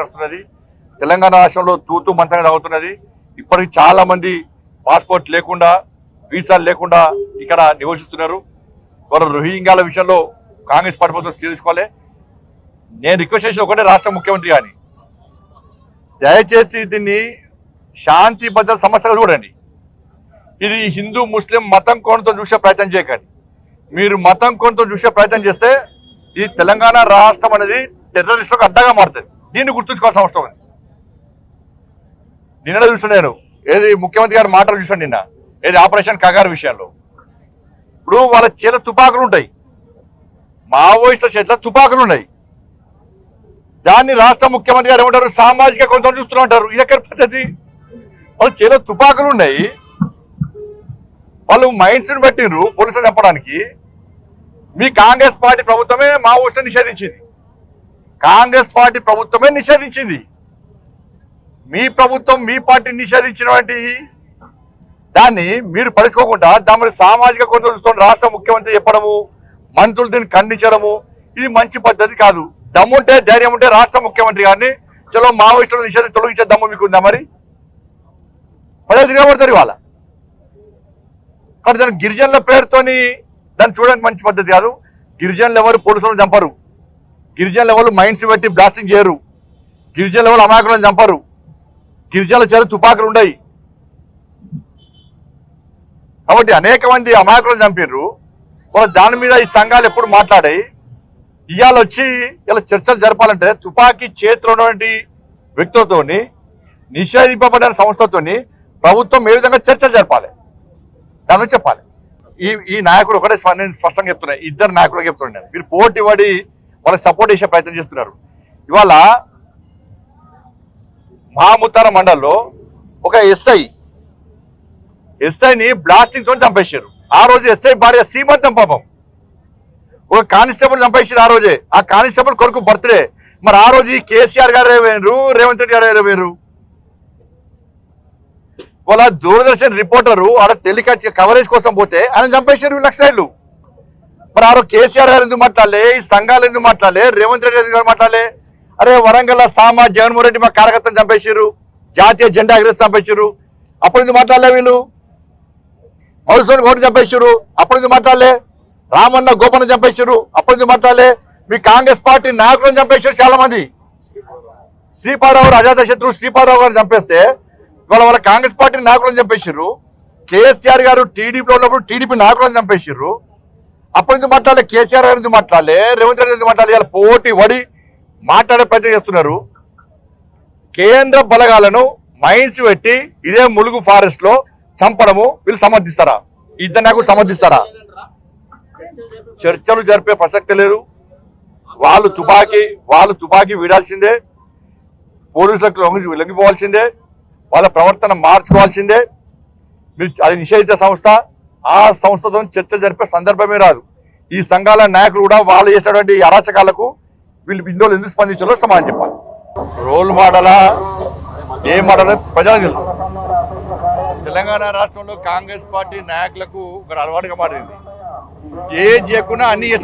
వస్తున్నది. తెలంగాణ రాష్ట్రంలో తూతూ మంతంగా సాగుతున్నది. ఇప్పటికి చాలా మంది పాస్పోర్ట్ లేకుండా వీసాలు లేకుండా ఇక్కడ నివసిస్తున్నారు. వారు రోహింగ్యాల విషయంలో కాంగ్రెస్ పార్టీ ప్రభుత్వం తీసుకోవాలి. నేను రిక్వెస్ట్ చేసి ఒకటే రాష్ట్ర ముఖ్యమంత్రి గాని దయచేసి దీన్ని శాంతి భద్రత సమస్యగా చూడండి. ఇది హిందూ ముస్లిం మతం కోణంతో చూసే ప్రయత్నం చేయకండి. మీరు మతం కోణంతో చూసే ప్రయత్నం చేస్తే ఈ తెలంగాణ రాష్ట్రం అనేది టెర్రరిస్టులకు అడ్డగా మారుతుంది. దీన్ని గుర్తుంచుకోవాల్సిన అవసరం ఉంది. నిన్న చూసిన నేను ఏది ముఖ్యమంత్రి గారి మాటలు చూసాను నిన్న ఏది ఆపరేషన్ కగారు విషయంలో. ఇప్పుడు వాళ్ళ చేత తుపాకులు ఉంటాయి, మావోయిస్టుల చేతిలో తుపాకులు ఉన్నాయి. దాన్ని రాష్ట్ర ముఖ్యమంత్రి గారు ఏమంటారు, సామాజిక కొంత చూస్తూ ఉంటారు. ఎక్కడ పద్ధతి? వాళ్ళ చేతిలో తుపాకులు ఉన్నాయి, వాళ్ళు మైండ్స్ని పెట్టిండ్రు పోలీసులు చంపడానికి. మీ కాంగ్రెస్ పార్టీ ప్రభుత్వమే మావోయిస్టులను నిషేధించింది. కాంగ్రెస్ పార్టీ ప్రభుత్వమే నిషేధించింది. మీ ప్రభుత్వం మీ పార్టీని నిషేధించినటువంటి దాన్ని మీరు పడుకోకుండా దాని సామాజిక కొంత చూసుకొని రాష్ట్ర ముఖ్యమంత్రి చెప్పడము, మంత్రులు దీన్ని ఖండించడము, ఇది మంచి పద్ధతి కాదు. దమ్ముంటే ధైర్యం ఉంటే రాష్ట్ర ముఖ్యమంత్రి గారిని చలో మావోయిస్టులను నిషేధం తొలగించే దమ్ము మీకుందా? మరి పదే తిరగబడతారు ఇవాళ. కానీ దాని గిరిజనుల పేరుతోని దాన్ని చూడడానికి మంచి పద్ధతి కాదు. గిరిజనులు ఎవరు పోలీసులను చంపరు, గిరిజనులు ఎవరు మైండ్స్ పెట్టి బ్లాస్టింగ్ చేయరు, గిరిజనులు ఎవరు అమాయకులను చంపరు, గిరిజనుల చేత తుపాకులు ఉన్నాయి. కాబట్టి అనేక మంది అమాయకులను చంపారు. వాళ్ళ దాని మీద ఈ సంఘాలు ఎప్పుడు మాట్లాడాయి. ఇవాళ వచ్చి ఇలా చర్చలు జరపాలంటే తుపాకీ చేతిలో ఉన్నటువంటి వ్యక్తులతో నిషేధింపబడిన సంస్థతోని ప్రభుత్వం ఏ విధంగా చర్చలు జరపాలి దాని చెప్పాలి. ఈ నాయకుడు ఒకటే నేను స్పష్టంగా చెప్తున్నా, ఇద్దరు నాయకులు చెప్తున్నాను, మీరు పోటీ పడి వాళ్ళకి సపోర్ట్ చేసే ప్రయత్నం చేస్తున్నారు. ఇవాళ మహాముత్తార మండల్లో ఒక ఎస్ఐని బ్లాస్టింగ్ తో చంపేశారు. ఆ రోజు ఎస్ఐ భార్య సీమంతం పాపం ఒక కానిస్టేబుల్ చంపేసారు. ఆ రోజే ఆ కానిస్టేబుల్ కొడుకు బర్త్డే. మరి ఆ రోజు కేసీఆర్ గారు వేరు, రేవంత్ రెడ్డి గారు వేరు. వాళ్ళ దూరదర్శన్ రిపోర్టరు ఆడ టెలికాస్ట్ కవరేజ్ కోసం పోతే ఆయన చంపేశారు లక్షలు. మరి ఆ రోజు కేసీఆర్ గారు ఎందుకు మాట్లాడలే, ఈ సంఘాలు ఎందుకు మాట్లాడలే, రేవంత్ రెడ్డి ఎందుకు మాట్లాడలే? అరే వరంగల్ జగన్మోహన్ రెడ్డి మా కార్యకర్తను చంపేశారు, జాతీయ జెండా ఎగరేసి చంపేశారు, అప్పుడు ఎందుకు మాట్లాడలే? వీళ్ళు మధుసూదన్ గౌడ్ చంపేశారు, అప్పుడు ఎందుకు మాట్లాడలే? రామన్న గోపన్న చంపేశారు, అప్పుడు ఎందుకు మాట్లాడలే? మీ కాంగ్రెస్ పార్టీ నాయకులను చంపేశారు చాలా మంది. శ్రీపాదరావు గారు అజాత శత్రువు శ్రీపాదరావు గారిని చంపేస్తే వాళ్ళ కాంగ్రెస్ పార్టీ నాయకులను చంపేశారు. కేసీఆర్ గారు టీడీపీలో ఉన్నప్పుడు టీడీపీ నాయకులను చంపేశారు, అప్పుడు ఎందుకు మాట్లాడలే? కేసీఆర్ గారు ఎందుకు మాట్లాడలే? రేవంత్ రెడ్డి ఎందుకు మాట్లాడలే? ఇలా పోటీ వడి మాట్లాడే ప్రయత్నం చేస్తున్నారు. కేంద్ర బలగాలను మైన్స్ పెట్టి ఇదే ములుగు ఫారెస్ట్ లో చంపడము వీళ్ళు సమర్థిస్తారా? ఇద్దరు నాయకులు సమర్థిస్తారా? చర్చలు జరిపే ప్రసక్తి లేదు. వాళ్ళు తుపాకీ వీడాల్సిందే, పోలీసులకు లొంగిపోవాల్సిందే, వాళ్ళ ప్రవర్తన మార్చుకోవాల్సిందే. మీరు అది నిషేధిత సంస్థ, ఆ సంస్థతో చర్చలు జరిపే సందర్భమే రాదు. ఈ సంఘాల నాయకులు కూడా వాళ్ళు చేసినటువంటి అరాచకాలకు వీళ్ళు ఇందులో ఎందుకు స్పందించాలో సమాధానం చెప్పాలి. రోల్ మోడలా ఏ మోడల్ ప్రజలకు తెలుసు. తెలంగాణ రాష్ట్రంలో కాంగ్రెస్ పార్టీ నాయకులకు ఒక అలవాటుగా మారింది, ఏం చేయకుండా అన్ని చేసాం